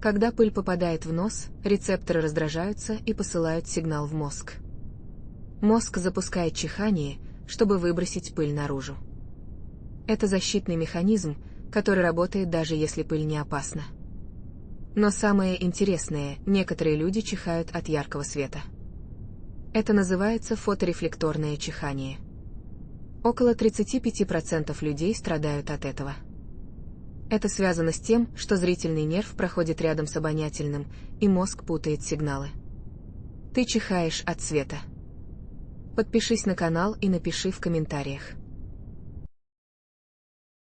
Когда пыль попадает в нос, рецепторы раздражаются и посылают сигнал в мозг. Мозг запускает чихание, чтобы выбросить пыль наружу. Это защитный механизм, который работает даже если пыль не опасна. Но самое интересное, некоторые люди чихают от яркого света. Это называется фоторефлекторное чихание. Около 35% людей страдают от этого. Это связано с тем, что зрительный нерв проходит рядом с обонятельным, и мозг путает сигналы. Ты чихаешь от света. Подпишись на канал и напиши в комментариях.